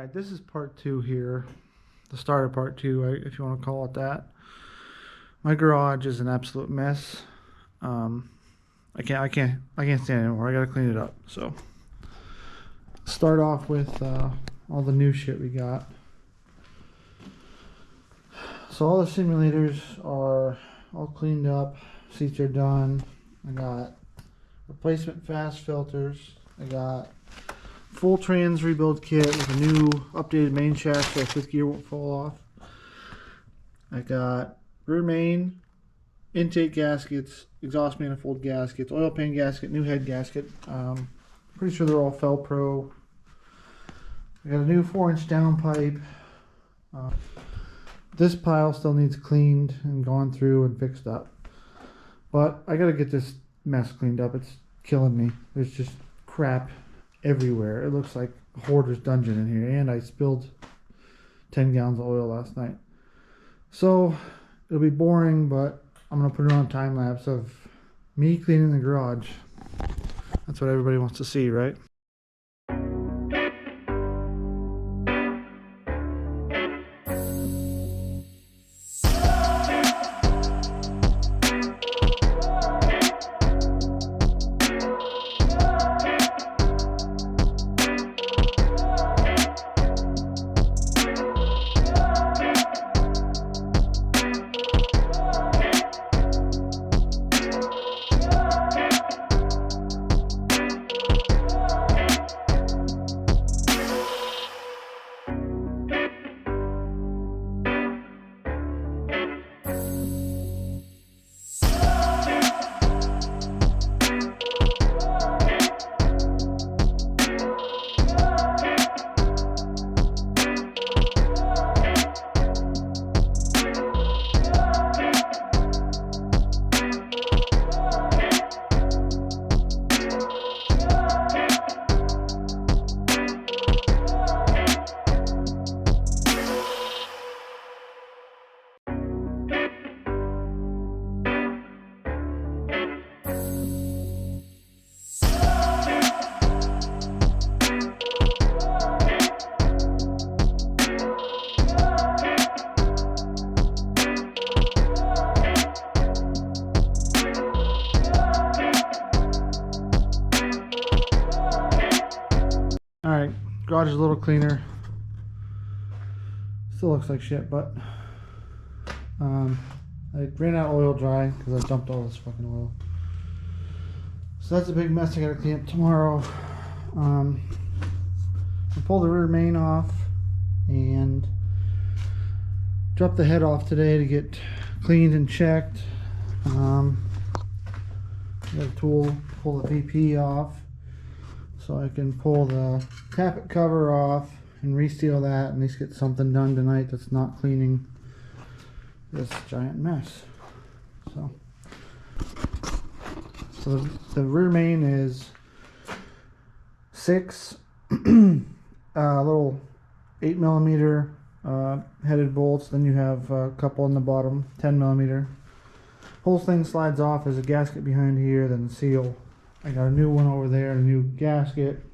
Alright, this is part two here. The start of part two, if you want to call it that. My garage is an absolute mess. I can't stand it anymore. I gotta clean it up. So start off with all the new shit we got. So all the simulators are all cleaned up. Seats are done. I got replacement fast filters. I got full trans rebuild kit with a new updated main shaft so the fifth gear won't fall off. I got rear main, intake gaskets, exhaust manifold gaskets, oil pan gasket, new head gasket. Pretty sure they're all Felpro. I got a new 4-inch downpipe. This pile still needs cleaned and gone through and fixed up. But I gotta get this mess cleaned up. It's killing me. There's just crap everywhere. It looks like a hoarder's dungeon in here. And I spilled 10 gallons of oil last night. So it'll be boring, but I'm gonna put it on a time lapse of me cleaning the garage. That's what everybody wants to see, right? Alright, garage is a little cleaner. Still looks like shit, but I ran out of oil dry because I dumped all this fucking oil. So that's a big mess I gotta clean up tomorrow. I pulled the rear main off and dropped the head off today to get cleaned and checked. Got a tool to pull the VP off so I can pull the tappet cover off and reseal that, and at least get something done tonight that's not cleaning this giant mess. So the rear main is 6 little 8mm headed bolts. Then you have a couple on the bottom, 10mm. Whole thing slides off. There's a gasket behind here, then the seal. I got a new one over there, a new gasket.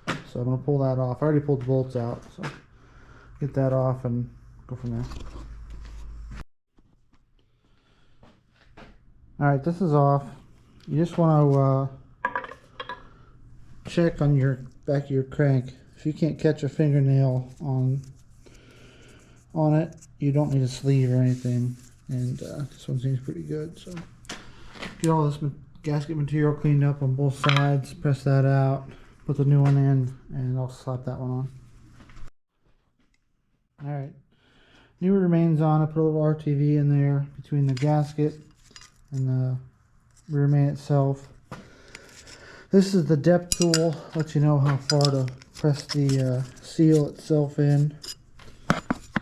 So I'm going to pull that off. I already pulled the bolts out, so get that off and go from there. Alright, this is off. You just want to check on your back of your crank. If you can't catch a fingernail on it, you don't need a sleeve or anything. And this one seems pretty good. So get all this gasket material cleaned up on both sides, press that out, put the new one in, and I'll slap that one on. Alright, new remains on. I put a little RTV in there between the gasket and the rear main itself. This is the depth tool, lets you know how far to press the seal itself in.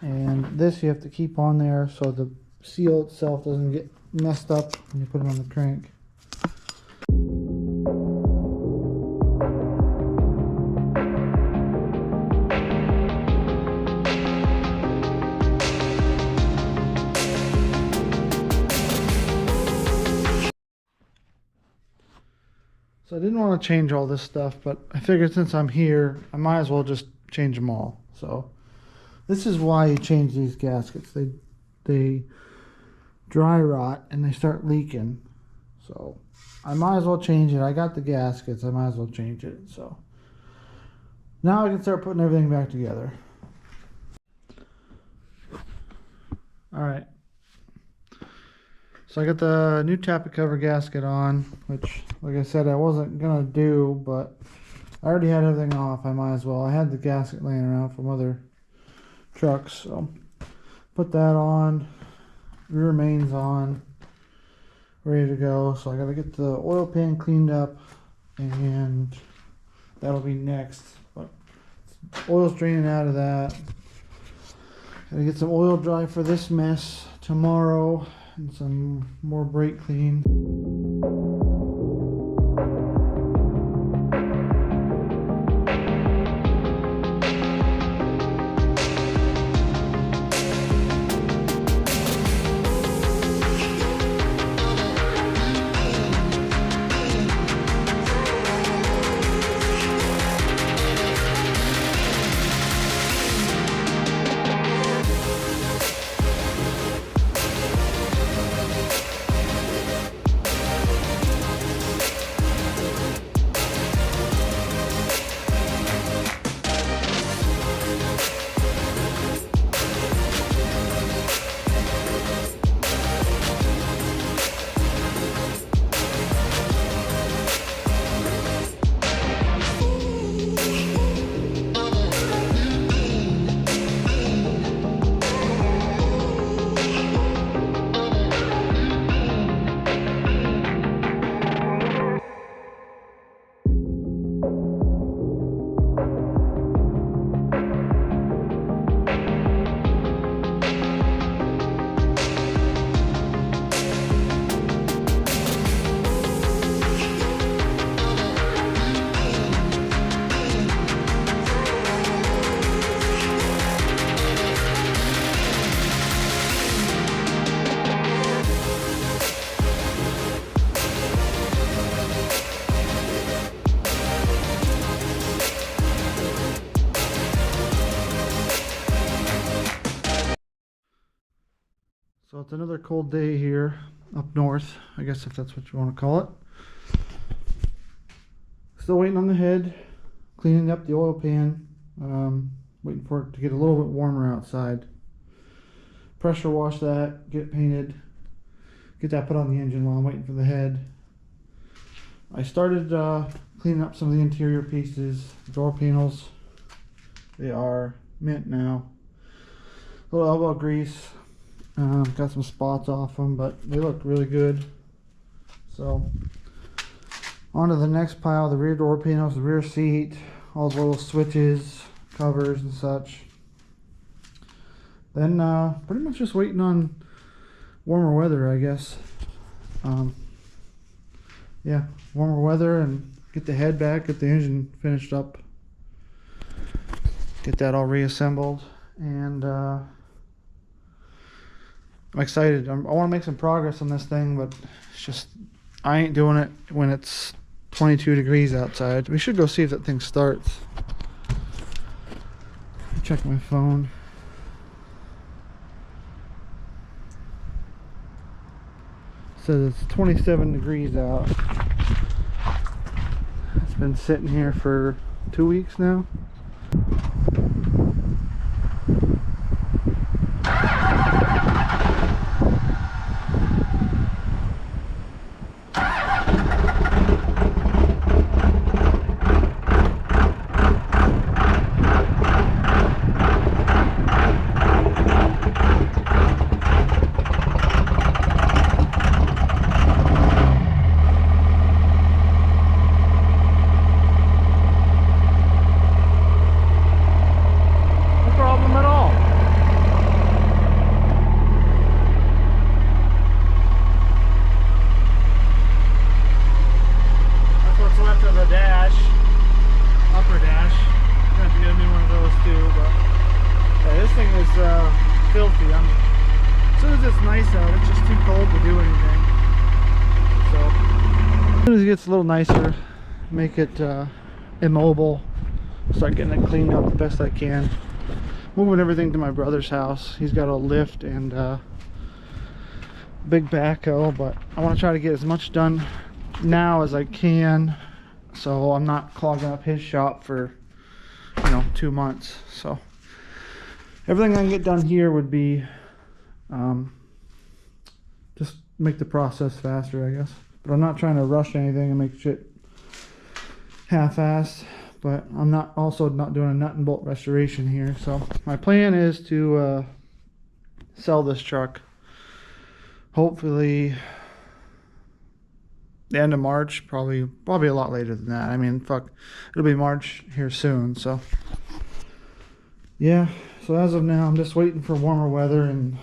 And this you have to keep on there so the seal itself doesn't get messed up when you put it on the crank. So I didn't want to change all this stuff, but I figured since I'm here, I might as well just change them all. So this is why you change these gaskets. They dry rot and they start leaking. So I might as well change it. I got the gaskets. I might as well change it. So now I can start putting everything back together. All right. So I got the new tappet cover gasket on, which, like I said, I wasn't gonna do, but I already had everything off. I might as well. I had the gasket laying around from other trucks, so put that on. Rear main's on, ready to go. So I gotta get the oil pan cleaned up, and that'll be next. But oil's draining out of that. Gotta get some oil dry for this mess tomorrow, and some more brake clean. So it's another cold day here up north, I guess, if that's what you want to call it. Still waiting on the head, cleaning up the oil pan, waiting for it to get a little bit warmer outside. Pressure wash that, get it painted, get that put on the engine while I'm waiting for the head. I started cleaning up some of the interior pieces, door panels. They are mint now. A little elbow grease. Got some spots off them, but they look really good. So on to the next pile, the rear door panels, the rear seat, all the little switches, covers and such. Then pretty much just waiting on warmer weather, I guess. Yeah, warmer weather, and get the head back, get the engine finished up, get that all reassembled, and I'm excited. I want to make some progress on this thing, but it's just, I ain't doing it when it's 22 degrees outside. We should go see if that thing starts. Check my phone. It says it's 27 degrees out. It's been sitting here for 2 weeks now. Filthy. As soon as it's nice out, it's just too cold to do anything. So as soon as it gets a little nicer, make it immobile, start getting it cleaned up the best I can. Moving everything to my brother's house. He's got a lift and big backhoe, but I want to try to get as much done now as I can, so I'm not clogging up his shop for 2 months. So everything I can get done here would be just make the process faster, I guess. But I'm not trying to rush anything and make shit half-assed. But I'm not doing a nut and bolt restoration here. So my plan is to sell this truck hopefully the end of March, probably a lot later than that. I mean, fuck, it'll be March here soon. So yeah, so as of now I'm just waiting for warmer weather and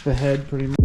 the head pretty much.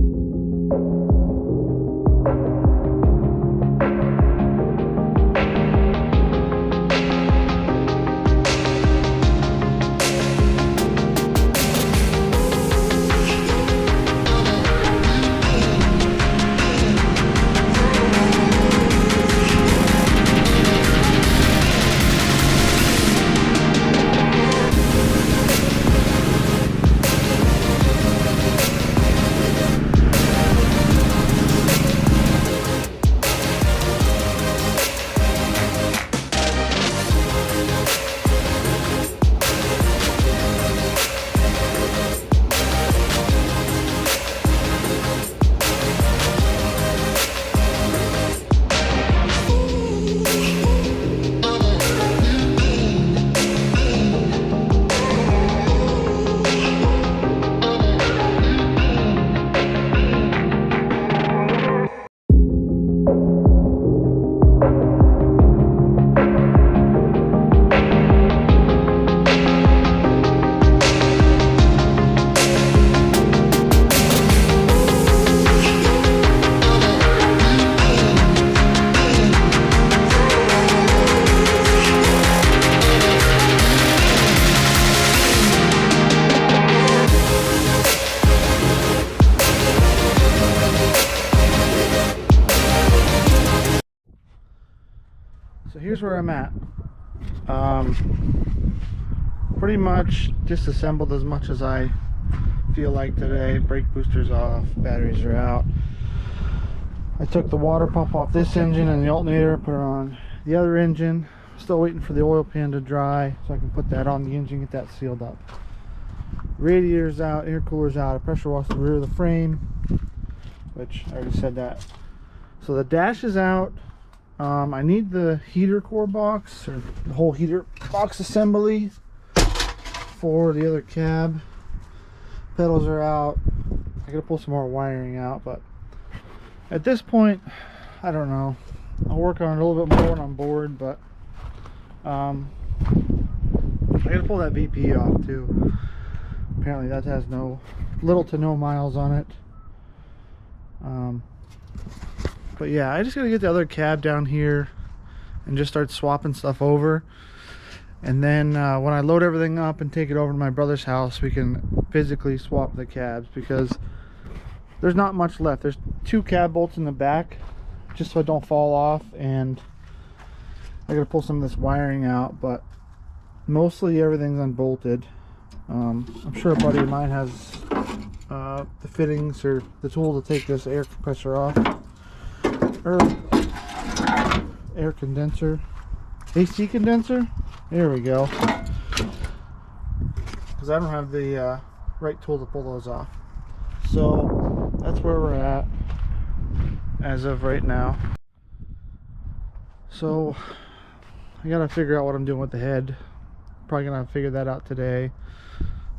So here's where I'm at. Pretty much disassembled as much as I feel like today. Brake boosters off, batteries are out. I took the water pump off this engine and the alternator, put it on the other engine. Still waiting for the oil pan to dry so I can put that on the engine, get that sealed up. Radiator's out, air cooler's out, I pressure washed the rear of the frame, which I already said that. So the dash is out. I need the heater core box, or the whole heater box assembly for the other cab. Pedals are out. I gotta pull some more wiring out, but at this point, I don't know. I'll work on it a little bit more when I'm bored, but I gotta pull that VP off too. Apparently that has little to no miles on it. But yeah, I just gotta get the other cab down here and just start swapping stuff over. And then when I load everything up and take it over to my brother's house, we can physically swap the cabs, because there's not much left. There's 2 cab bolts in the back just so it don't fall off, and I gotta pull some of this wiring out, but mostly everything's unbolted. I'm sure a buddy of mine has the fittings or the tool to take this air compressor off, or air condenser, AC condenser. There we go. Because I don't have the right tool to pull those off. So that's where we're at as of right now. So I gotta figure out what I'm doing with the head. Probably gonna figure that out today.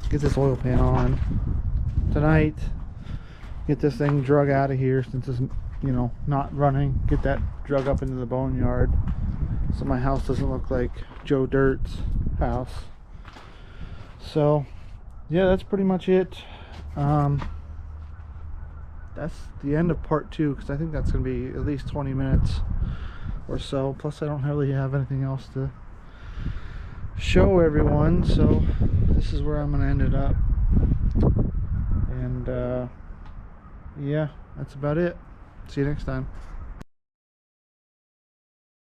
Get this oil pan on tonight. Get this thing drug out of here since it's not running. Get that drug up into the boneyard so my house doesn't look like Joe Dirt's house. So yeah, that's pretty much it. That's the end of part 2, because I think that's gonna be at least 20 minutes or so. Plus I don't really have anything else to show everyone, so this is where I'm gonna end it up. And yeah, that's about it. See you next time.